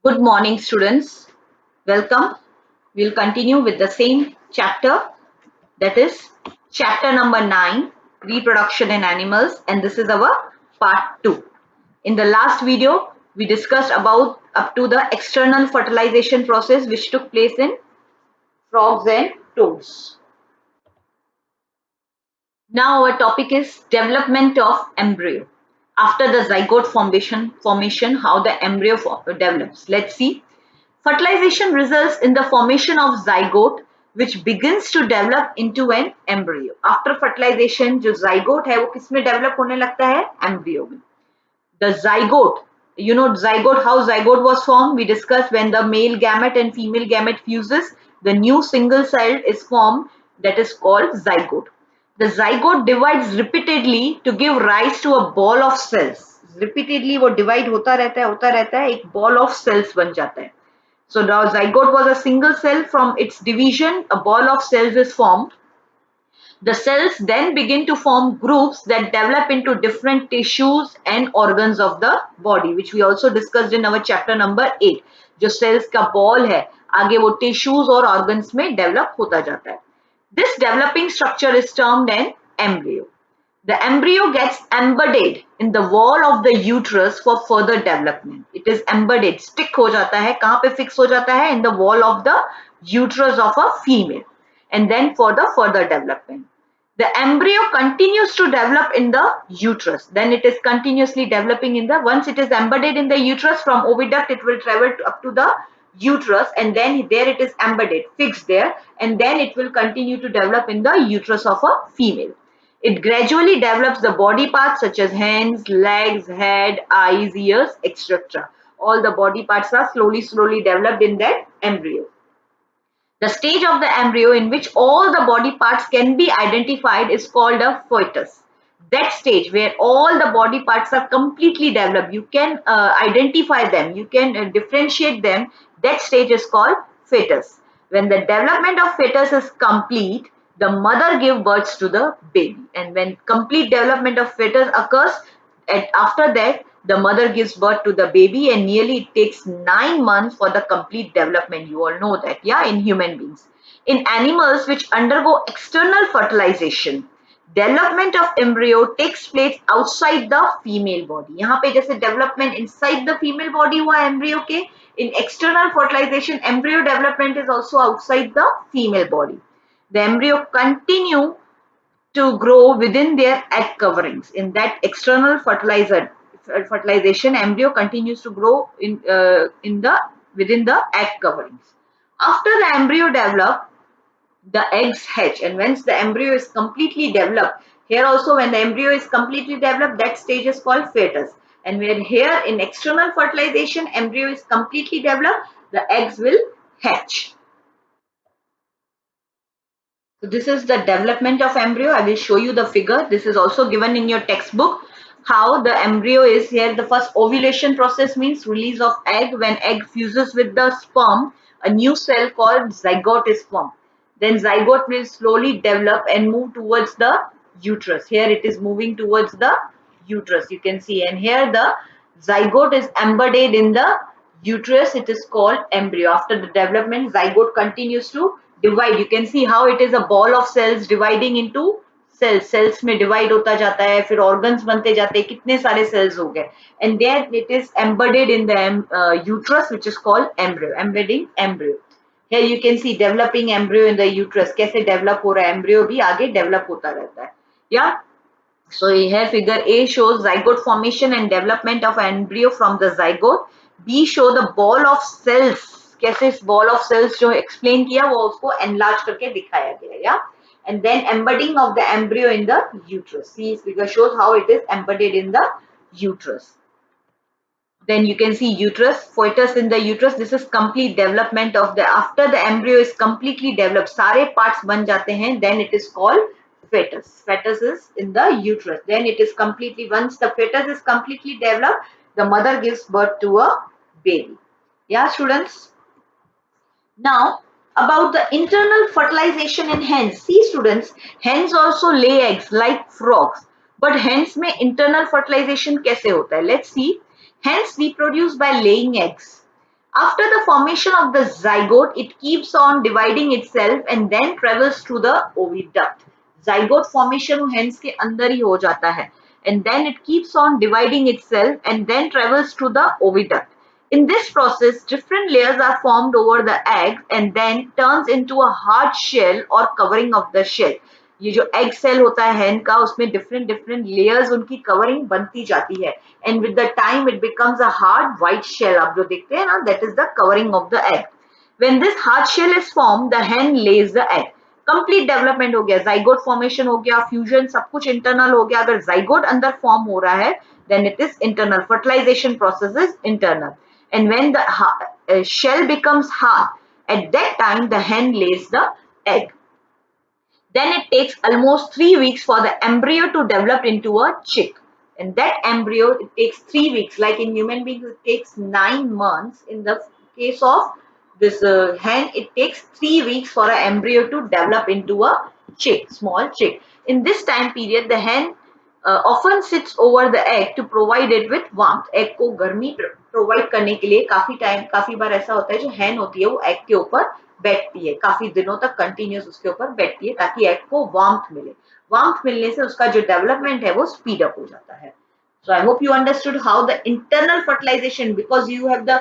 Good morning, students. Welcome. We'll continue with the same chapter, that is chapter number 9, reproduction in animals, and this is our part 2. In the last video, we discussed about up to the external fertilization process which took place in frogs and toads. Now our topic is development of embryo. After the zygote formation, how the embryo develops. Let's see. Fertilization results in the formation of zygote which begins to develop into an embryo. After fertilization जो zygote है वो किसमें develop होने लगता है? Embryo में. The zygote, zygote, how zygote was formed? We discussed when the male gamete and female gamete fuses, the new single cell is formed, that is called zygote. The zygote divides repeatedly to give rise to a ball of cells. Repeatedly वो divide होता रहता है, एक ball of cells बन जाता है. So now zygote was a single cell. From its division, a ball of cells is formed. The cells then begin to form groups that develop into different tissues and organs of the body, which we also discussed in our chapter number 8. जो cells का ball है, आगे वो tissues और organs में develop होता जाता है. This developing structure is termed an embryo. The embryo gets embedded in the wall of the uterus for further development. It is embedded, stick हो जाता है, कहाँ पे fix हो जाता है? In the wall of the uterus of a female, and then for the further development. The embryo continues to develop in the uterus. Then it is continuously developing in the, once it is embedded in the uterus, from oviduct it will travel up to the uterus, and then there it is embedded, fixed there, and then it will continue to develop in the uterus of a female. It gradually develops the body parts such as hands, legs, head, eyes, ears, etc. All the body parts are slowly developed in that embryo. The stage of the embryo in which all the body parts can be identified is called a fetus. That stage where all the body parts are completely developed, you can identify them, you can differentiate them, that stage is called fetus. When the development of fetus is complete, the mother gives birth to the baby. And when complete development of fetus occurs, and after that, the mother gives birth to the baby, and nearly it takes 9 months for the complete development. You all know that, yeah, in human beings. In animals which undergo external fertilization, development of embryo takes place outside the female body. यहाँ पे जैसे development inside the female body हुआ embryo के, in external fertilization, embryo development is also outside the female body. The embryo continue to grow within their egg coverings. In that external fertilization, embryo continues to grow within the egg coverings. After the embryo develop, the eggs hatch, and once the embryo is completely developed, here also when the embryo is completely developed, that stage is called fetus. And when here in external fertilization, embryo is completely developed, the eggs will hatch. So this is the development of embryo. I will show you the figure. This is also given in your textbook. How the embryo is here. The first ovulation process means release of egg. When egg fuses with the sperm, a new cell called zygote is formed. Then zygote will slowly develop and move towards the uterus. Here it is moving towards the uterus. You can see, and here the zygote is embedded in the uterus. It is called embryo. After the development, zygote continues to divide. You can see how it is a ball of cells dividing into cells. Cells में divide होता जाता है, फिर organs बनते जाते हैं, कितने सारे cells हो गए, and then it is embedded in the uterus, which is called embryo. Embedding embryo. Here you can see developing embryo in the uterus. कैसे develop हो रहा है, embryo भी आगे develop होता रहता है. Yeah. So here figure A shows zygote formation and development of embryo from the zygote. B show the ball of cells. कैसे इस ball of cells जो explain किया वो उसको enlarge करके दिखाया गया, yeah. And then embedding of the embryo in the uterus. See, this figure shows how it is embedded in the uterus. Then you can see uterus, fetus in the uterus. This is complete development of the, after the embryo is completely developed, सारे parts बन जाते हैं, then it is called fetus. Fetus is in the uterus. Then it is completely, once the fetus is completely developed, the mother gives birth to a baby. Yeah, students. Now, about the internal fertilization in hens. See, students, hens also lay eggs like frogs. But hens में internal fertilization कैसे होता है? Let's see. Hens reproduce by laying eggs. After the formation of the zygote, it keeps on dividing itself and then travels through the oviduct. Zygote formation hens के अंदर ही हो जाता है, and then it keeps on dividing itself and then travels through the oviduct. In this process, different layers are formed over the egg and then turns into a hard shell or covering of the shell. ये जो egg cell होता है hen का, उसमें different different layers उनकी covering बनती जाती है, and with the time it becomes a hard white shell. आप जो देखते हैं ना, that is the covering of the egg. When this hard shell is form, the hen lays the egg. Complete development हो गया, जाइगोट फॉर्मेशन हो गया, fusion सब कुछ इंटरनल हो गया. अगर जाइगोट अंदर फॉर्म हो रहा है, then it is internal. Fertilisation process is internal. And when the shell becomes hard, at that time the hen lays the egg. Then it takes almost 3 weeks for the embryo to develop into a chick. And that embryo, it takes 3 weeks. Like in human beings, it takes 9 months. In the case of this hen, it takes 3 weeks for an embryo to develop into a chick, small chick. In this time period, the hen often sits over the egg to provide it with warmth. Egg को गर्मी provide करने के लिए काफी बार ऐसा होता है, जो hen होती है वो egg के ऊपर बैठती है, काफी दिनों तक कंटिन्यूस उसके ऊपर बैठती है, ताकि एग को वार्मथ मिले. वार्मथ मिलने से उसका जो डेवलपमेंट है वो स्पीड अप हो जाता है. So I hope you understood how the internal fertilization, because you have the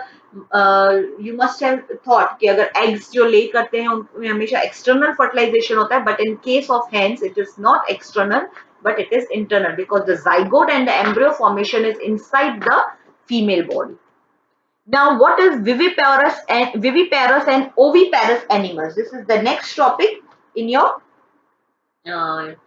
you must have thought कि अगर eggs जो lay करते हैं उनमें हमेशा external fertilization होता है, but in case of hens it is not external but it is internal, because the zygote and the embryo formation is inside the female body. Now, what is viviparous and oviparous animals? This is the next topic in your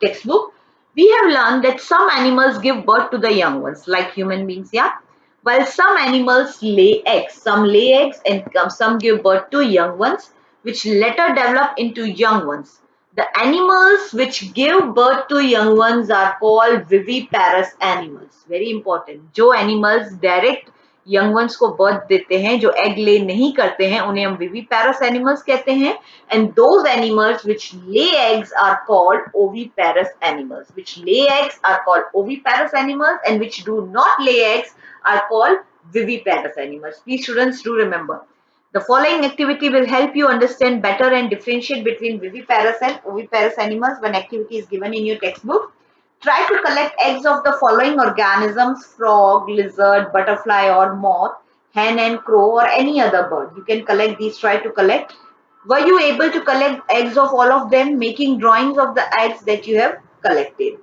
textbook. We have learned that some animals give birth to the young ones, like human beings, yeah. While some animals lay eggs, some lay eggs and some give birth to young ones, which later develop into young ones. The animals which give birth to young ones are called viviparous animals. Very important. जो animals direct young ones को birth देते हैं, जो egg lay नहीं करते हैं, उन्हें हम viviparous animals कहते हैं. And those animals which lay eggs are called oviparous animals. Which lay eggs are called oviparous animals, and which do not lay eggs are called viviparous animals. Please students, do remember. The following activity will help you understand better and differentiate between viviparous and oviparous animals when activity is given in your textbook. Try to collect eggs of the following organisms: frog, lizard, butterfly or moth, hen and crow, or any other bird. You can collect these, try to collect. Were you able to collect eggs of all of them, making drawings of the eggs that you have collected?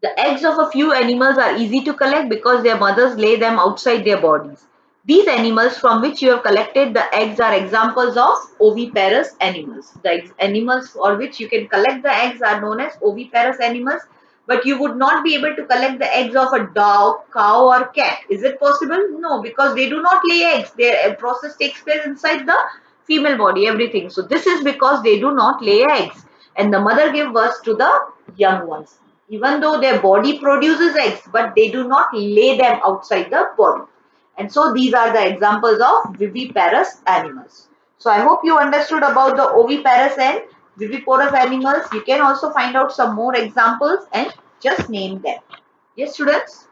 The eggs of a few animals are easy to collect because their mothers lay them outside their bodies. These animals from which you have collected the eggs are examples of oviparous animals. The animals for which you can collect the eggs are known as oviparous animals, but you would not be able to collect the eggs of a dog, cow or cat. Is it possible? No, because they do not lay eggs. Their process takes place inside the female body, everything. So this is because they do not lay eggs, and the mother gives birth to the young ones. Even though their body produces eggs, but they do not lay them outside the body. And so these are the examples of viviparous animals. So I hope you understood about the oviparous and viviparous animals. You can also find out some more examples and just name them. Yes, students?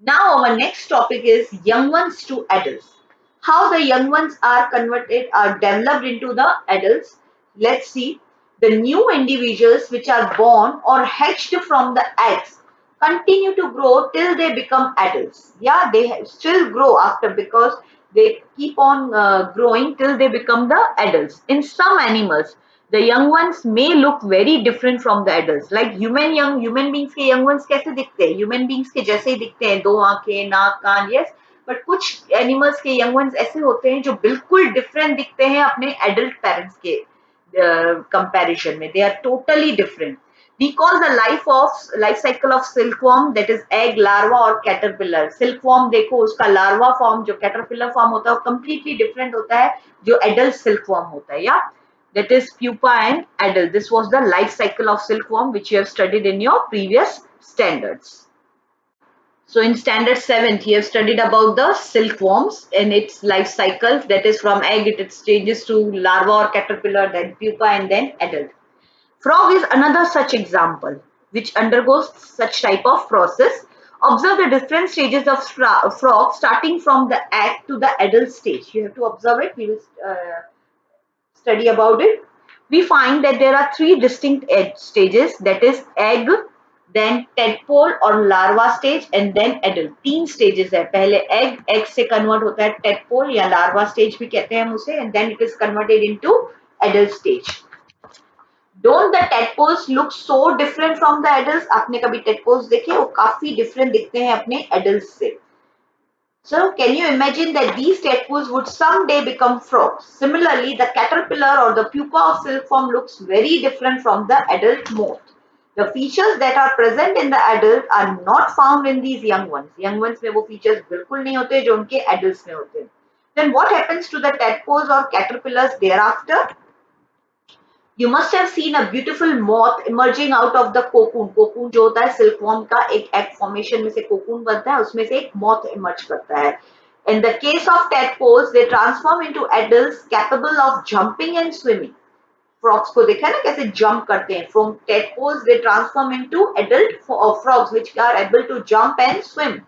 Now our next topic is young ones to adults. How the young ones are converted or developed into the adults. Let's see. The new individuals which are born or hatched from the eggs continue to grow till they become adults. Yeah, they still grow after, because they keep on growing till they become the adults. In some animals, the young ones may look very different from the adults. Like human beings के young ones कैसे दिखते हैं? Human beings के जैसे ही दिखते हैं, दो आंखें, नाक, कान, yes. But कुछ animals के young ones ऐसे होते हैं जो बिल्कुल different दिखते हैं अपने adult parents के comparison में. They are totally different. Recall the life cycle of silkworm, that is egg, larva और caterpillar. Silkworm देखो, उसका larva form जो caterpillar form होता है वो completely different होता है जो adult silkworm होता है. Yeah, that is pupa and adult. This was the life cycle of silkworm which you have studied in your previous standards. So in standard 7th, you have studied about the silkworms and its life cycle, that is from egg it changes to larva or caterpillar, then pupa and then adult. Frog is another such example which undergoes such type of process Observe the different stages of frog starting from the egg to the adult stage. You have to observe it. We will study about it. We find that there are three distinct stages, that is egg, then tadpole or larva stage and then adult. तीन stages है. पहले egg से convert होता है tadpole या larva stage भी कहते हैं हम उसे, and then it is converted into adult stage. Don't the tadpoles look so different from the adults? आपने कभी tadpoles देखे? वो काफी different दिखते हैं अपने adults से. So can you imagine that these tadpoles would someday become frogs? Similarly, the caterpillar or the pupa of silkworm looks very different from the adult moth. The features that are present in the adult are not found in these young ones. Young ones में वो features बिल्कुल नहीं होते जो उनके adults में होते हैं. Then what happens to the tadpoles or caterpillars thereafter? You must have seen a beautiful moth emerging out of the cocoon. Cocoon जो होता है silkworm का एक egg formation में से cocoon बनता है, उसमें से एक moth emerge करता है. In the case of tadpoles, they transform into adults capable of jumping and swimming. Frogs को देखा ना कैसे jump करते हैं. From tadpoles, they transform into adult frogs which are able to jump and swim.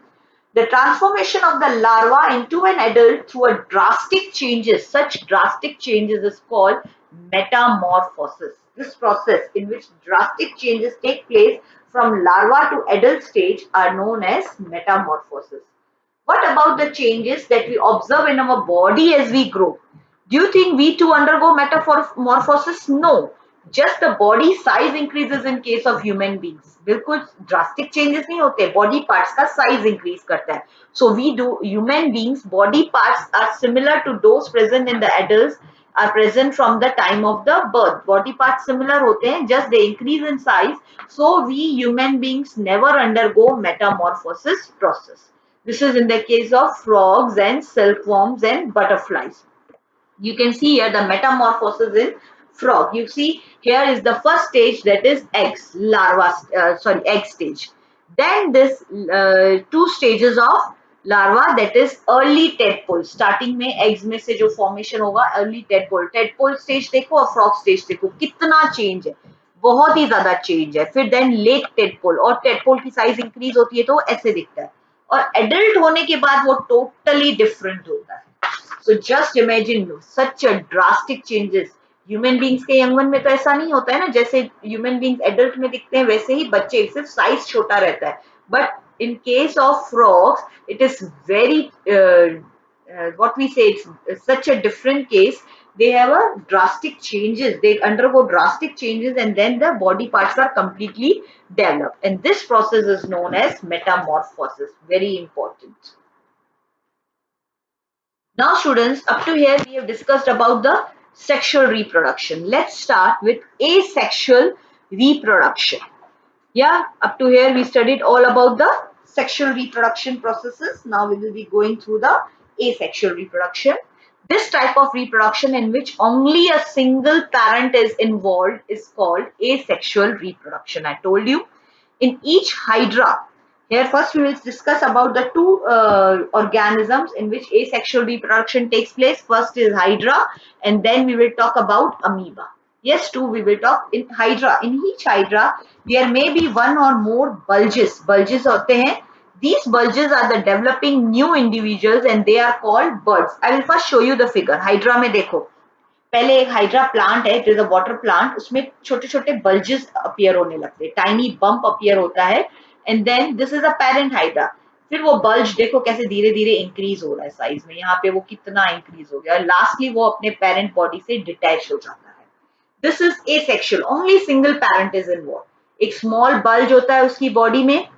The transformation of the larva into an adult through a drastic changes, such drastic changes is called metamorphosis. This process in which drastic changes take place from larva to adult stage are known as metamorphosis. What about the changes that we observe in our body as we grow? Do you think we too undergo metamorphosis? No. Just the body size increases in case of human beings. बिल्कुल drastic changes नहीं होते. Body parts का size increase करता है. So we do, human beings body parts are similar to those present in the adults are present from the time of the birth. Body parts similar होते हैं, just they increase in size. So we human beings never undergo metamorphosis process. This is in the case of frogs and silkworms and butterflies. You can see here the metamorphosis in frog. You see here is the first stage, that is eggs, egg stage. Then this two stages of larva, that is early tadpole. Starting में eggs में से जो formation होगा early tadpole. Tadpole stage देखो और frog stage देखो कितना change है, बहुत ही ज्यादा change है. फिर then late tadpole, और tadpole की size increase होती है तो ऐसे दिखता है, और adult होने के बाद वो totally different होता है. So just imagine such a drastic changes. Human beings के यंगवन में तो ऐसा नहीं होता है ना, जैसे human beings adult में दिखते हैं वैसे ही बच्चे, सिर्फ साइज छोटा रहता है. But in case of frogs, it is very what we say, it's such a different case. They have a drastic changes. They undergo drastic changes, and then the body parts are completely developed. And this process is known as metamorphosis. Very important. Now students, up to here we have discussed about the sexual reproduction. Let's start with asexual reproduction. Yeah, up to here we studied all about the sexual reproduction processes. Now we will be going through the asexual reproduction. This type of reproduction in which only a single parent is involved is called asexual reproduction. I told you. In each hydra, here first we will discuss about the two organisms in which asexual reproduction takes place. First is hydra, and then we will talk about amoeba. Yes, two we will talk in hydra. In each hydra, there may be one or more bulges. Bulges होते हैं. These bulges are the developing new individuals and they are called buds. I will first show you the figure. Hydra में देखो. पहले एक hydra plant है, it is a water plant, उसमें छोटे छोटे बल्जेस अपीयर होने लगते हैं, टाइनी बम्प अपीयर होता है, and then this is a parent hydra. फिर वो बल्ज देखो कैसे धीरे धीरे इंक्रीज हो रहा है साइज में, यहाँ पे वो कितना इंक्रीज हो गया, और लास्टली वो अपने पेरेंट बॉडी से डिटैच हो जाता है. This is asexual, only single parent is involve. एक स्मॉल बल्ज होता है उसकी बॉडी में,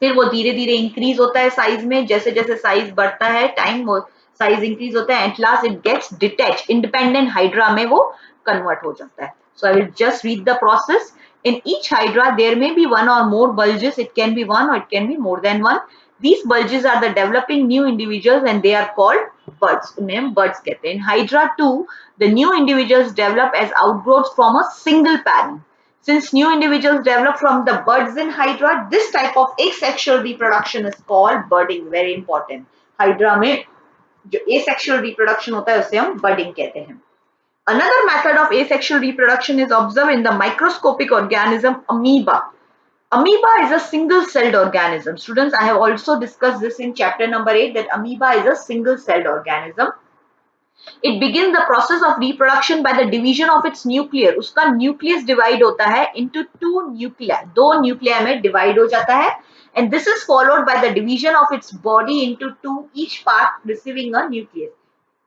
फिर वो धीरे धीरे इंक्रीज होता है साइज में, जैसे जैसे साइज बढ़ता है टाइम साइज इंक्रीज होता है, at last it gets detach, independent hydra में वो कन्वर्ट हो जाता है. So I will just read the process. In each hydra there may be one or more bulges. It can be one or it can be more than one. These bulges are the developing new individuals and they are called buds. उन्हें हम buds कहते हैं. In hydra 2 the new individuals develop as outgrowths from a single parent. Since new individuals develop from the buds in hydra, this type of asexual reproduction is called budding. Very important. Hydra में जो asexual reproduction होता है उसे हम budding कहते हैं. Another method of asexual reproduction is observed in the microscopic organism amoeba. Amoeba is a single-celled organism. Students, I have also discussed this in chapter number 8 that amoeba is a single-celled organism. It begins the process of reproduction by the division of its nucleus. उसका nucleus divide होता है into two nuclei. दो nuclei में divide हो जाता है. And this is followed by the division of its body into two, each part receiving a nucleus.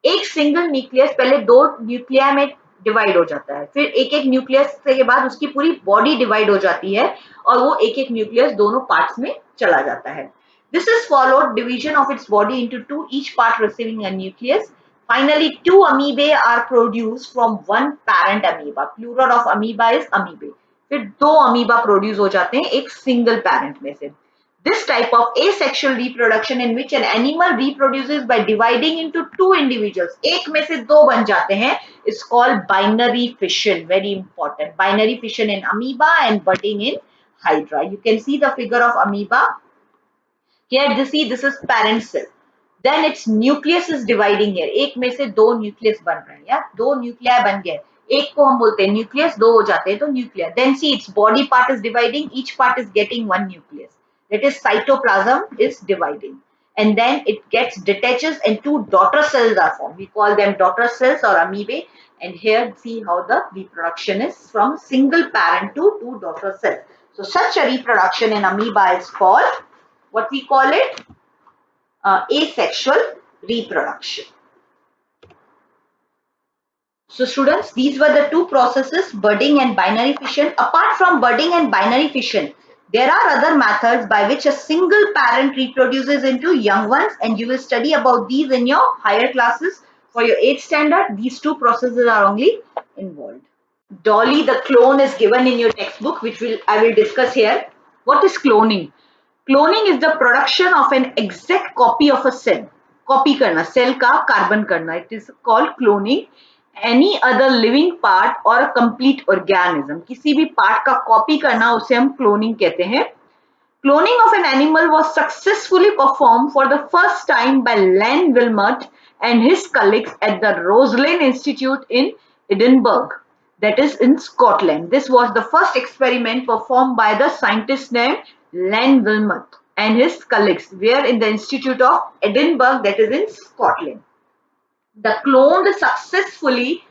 एक single nucleus पहले दो न्यूक्लिया में डिवाइड हो जाता है, फिर एक एक न्यूक्लियस के बाद उसकी पूरी बॉडी डिवाइड हो जाती है और वो एक एक न्यूक्लियस दोनों पार्ट्स में चला जाता है. This is followed division of its body into two, each part receiving a nucleus. Finally, two amoebae are produced from one parent amoeba. Plural of amoeba is amoebae. फिर दो अमीबा प्रोड्यूस हो जाते हैं एक सिंगल पैरेंट में से. This type of asexual reproduction in which an animal reproduces by dividing into two individuals, एक में से दो बन जाते हैं, is called binary fission. Very important. Binary fission in amoeba and budding in hydra. You can see the figure of amoeba. Here, this is parent cell. Then its nucleus is dividing here. एक में से दो nucleus बन रहे हैं या दो न्यूक्लिया बन गए. एक को हम बोलते हैं न्यूक्लियस, दो हो जाते हैं तो Nucleya. Then see its body part is dividing, each part is getting one nucleus. That is cytoplasm is dividing. And then it gets detaches and two daughter cells are formed. We call them daughter cells or amoebae. And here see how the reproduction is from single parent to two daughter cells. So such a reproduction in amoeba is called, what we call it? Asexual reproduction. So students, these were the two processes, budding and binary fission. Apart from budding and binary fission, there are other methods by which a single parent reproduces into young ones, and you will study about these in your higher classes. For your 8th standard, these two processes are only involved. Dolly, the clone, is given in your textbook, which I will discuss here. What is cloning? Cloning is the production of an exact copy of a cell. Copy करना, cell का carbon करना. It is called cloning. Any other living part or a complete organism. किसी भी part का copy करना उसे हम cloning कहते हैं. Cloning of an animal was successfully performed for the first time by Len Wilmot and his colleagues at the Roslin Institute in Edinburgh, that is in Scotland. This was the first experiment performed by the scientist named Len Wilmot and his colleagues, where in the Institute of Edinburgh, that is in Scotland. They cloned successfully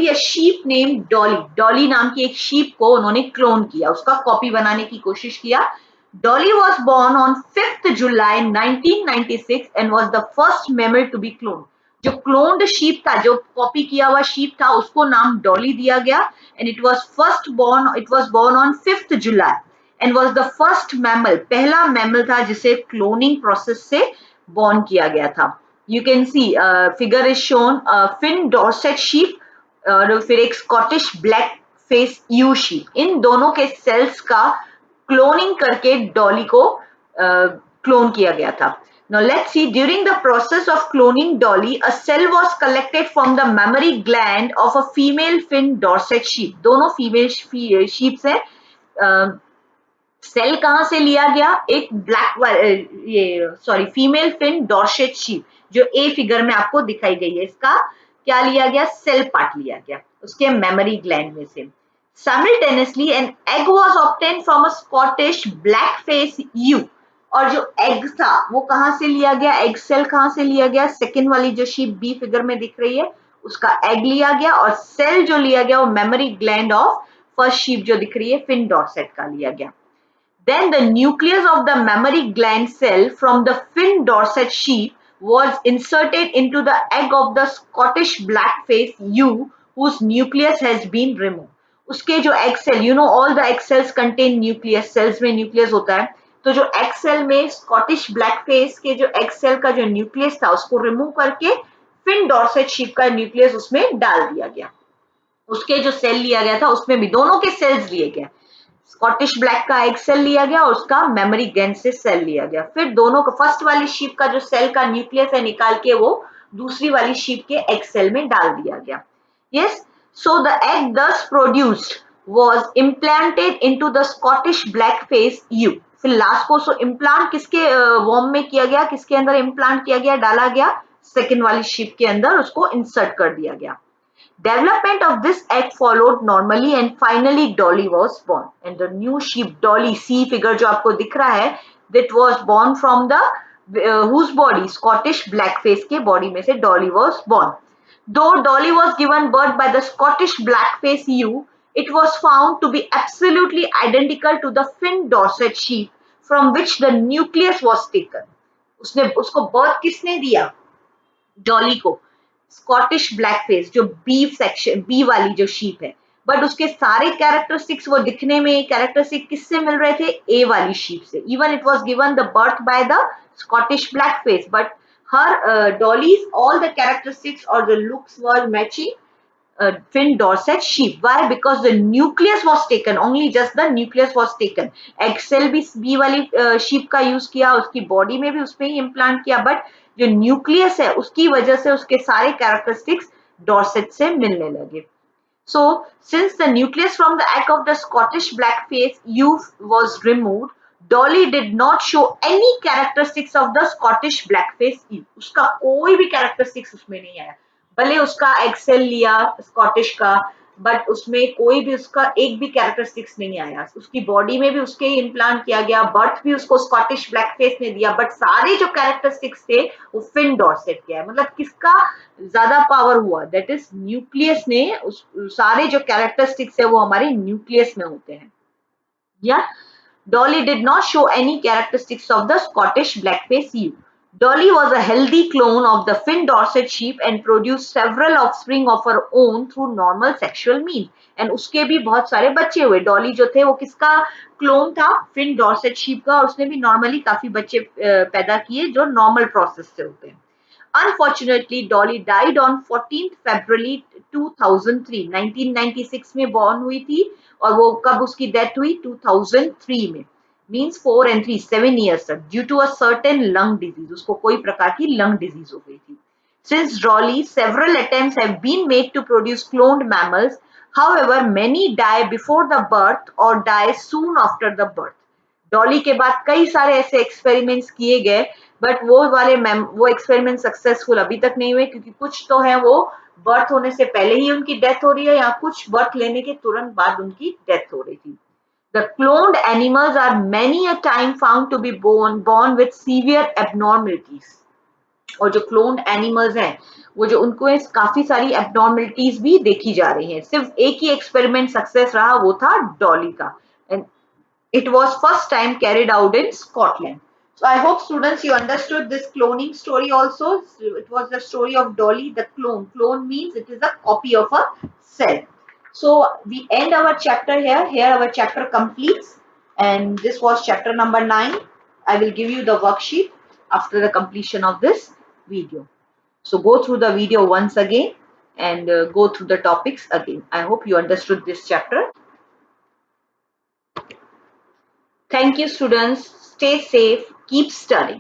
a sheep named Dolly. Dolly नाम की एक sheep को उन्होंने clone किया, उसका copy बनाने की कोशिश किया. Dolly was born on 5th July 1996 and was the first mammal to be cloned. जो cloned sheep था, जो copy किया हुआ sheep था, उसको नाम Dolly दिया गया, and it was born on 5th July and was the first mammal, पहला mammal था जिसे cloning process से born किया गया था. You can see figure is shown, Finn Dorset sheep और फिर एक Scottish black face ewe sheep. इन दोनों के cells का cloning करके Dolly को clone किया गया था. Now let's see, during the process of cloning Dolly, a cell was collected from the mammary gland of a female Finn Dorset sheep. दोनों female sheeps हैं. सेल कहां से लिया गया? एक फीमेल फिन डॉर्सेट शीप जो ए फिगर में आपको दिखाई गई है, इसका क्या लिया गया? सेल पार्ट लिया गया उसके मेमोरी ग्लैंड में से. Simultaneously, an egg was obtained from a Scottish black-face ewe. और जो एग था वो कहां से लिया गया? एग सेल कहां से लिया गया? सेकेंड वाली जो शीप बी फिगर में दिख रही है उसका एग लिया गया, और सेल जो लिया गया वो memory gland of first shift जो दिख रही है फिन डॉर्सेट का लिया गया. Then the nucleus of the mammary gland cell from the Finn Dorset sheep was inserted into the egg of the Scottish black-faced ewe, whose nucleus has been removed. उसके जो egg cell, you know all the egg cells contain nucleus, cells में nucleus होता है, तो जो egg cell में Scottish black-face के जो egg cell का जो nucleus था उसको remove करके Finn Dorset sheep का nucleus उसमें डाल दिया गया. उसके जो सेल लिया गया था उसमें भी दोनों के सेल्स लिए गए. स्कॉटिश ब्लैक का एक सेल लिया गया और उसका मेमोरी ग्लैंड से सेल लिया गया. फिर दोनों का फर्स्ट वाली शीप का जो सेल का न्यूक्लियस है निकाल के वो दूसरी वाली शीप के एग सेल में डाल दिया गया. यस, सो द एग दस produced was implanted into the Scottish black face you. फिर लास्ट को सो इम्प्लांट किसके वॉर्म में किया गया? किसके अंदर इम्प्लांट किया गया, डाला गया? सेकेंड वाली शीप के अंदर उसको इंसर्ट कर दिया गया. Development of this egg followed normally and finally Dolly was born. And the new sheep Dolly, C figure जो आपको दिख रहा है, that was born from the whose body? Scottish blackface के body में से Dolly was born. Though Dolly was given birth by the Scottish blackface ewe, it was found to be absolutely identical to the Finn Dorset sheep from which the nucleus was taken. उसने उसको birth किसने दिया? डॉली को. Scottish ब्लैकफेस जो beef section B वाली जो sheep है, but उसके सारे कैरेक्टरिस्टिक्स वो दिखने में कैरेक्टरिस्टिक किससे मिल रहे थे? ए वाली शीप से. Even it was given the birth by the Scottish ब्लैकफेस, but her dolly's all the characteristics or the looks were matching Finn Dorset sheep. Why? Because the nucleus was taken, only just the nucleus was taken. Egg cell भी B वाली sheep का use किया, उसकी body में भी उसमें ही implant किया, but जो nucleus है उसकी वजह से उसके सारे characteristics Dorset से मिलने लगे. So, since the nucleus from the egg of the Scottish blackface ewe was removed, Dolly did not show any characteristics of the Scottish blackface ewe. उसका कोई भी characteristics उसमें नहीं आया. भले उसका एक्सेल लिया स्कॉटिश का, बट उसमें कोई भी उसका एक भी कैरेक्टरिस्टिक्स नहीं आया. उसकी बॉडी में भी उसके ही इम्प्लांट किया गया, बर्थ भी उसको स्कॉटिश ब्लैकफेस ने दिया, बट सारे जो कैरेक्टरिस्टिक्स थे वो फिन डॉर्सेट के है. मतलब किसका ज्यादा पावर हुआ? दैट इज न्यूक्लियस ने. सारे जो कैरेक्टरिस्टिक्स है वो हमारे न्यूक्लियस में होते हैं. या Dolly did not show any characteristics of the Scottish blackface ewe. Dolly was a healthy clone of the Finn Dorset sheep and produced several offspring of her own through normal sexual means. And उसके भी बहुत सारे बच्चे हुए. Dolly जो थे वो किसका क्लोन था? Finn Dorset sheep का, और उसने भी नॉर्मली काफी बच्चे पैदा किए जो नॉर्मल प्रोसेस से होते हैं. Unfortunately, Dolly died on 14th February 2003. 1996 में born हुई थी, और वो कब उसकी डेथ हुई? 2003 में. मीन्स 4 and 3 7 years तक, due to a certain lung disease. उसको कोई प्रकार की लंग डिजीज हो गई थी. Since Dolly, several attempts have been made to produce cloned mammals. However, many die before the birth or die soon after the birth. Dolly के बाद कई सारे ऐसे एक्सपेरिमेंट्स किए गए, बट वो एक्सपेरिमेंट सक्सेसफुल अभी तक नहीं हुए, क्योंकि कुछ तो है वो बर्थ होने से पहले ही उनकी डेथ हो रही है, या कुछ बर्थ लेने के तुरंत बाद उनकी डेथ हो रही थी. The cloned animals are many a time found to be born with severe abnormalities. और जो क्लोन्ड एनिमल्स हैं वो जो उनको काफी सारी एबनॉर्मलिटीज भी देखी जा रही हैं. सिर्फ एक ही एक्सपेरिमेंट सक्सेस रहा, वो था डॉली का. And it was first time carried out in Scotland. So I hope students you understood this cloning story also. It was the story of Dolly the clone. Clone means it is a copy of a cell. So we end our chapter here. Here our chapter completes, and this was chapter number 9. I will give you the worksheet after the completion of this video. So go through the video once again and go through the topics again. I hope you understood this chapter. Thank you, students. Stay safe. Keep studying.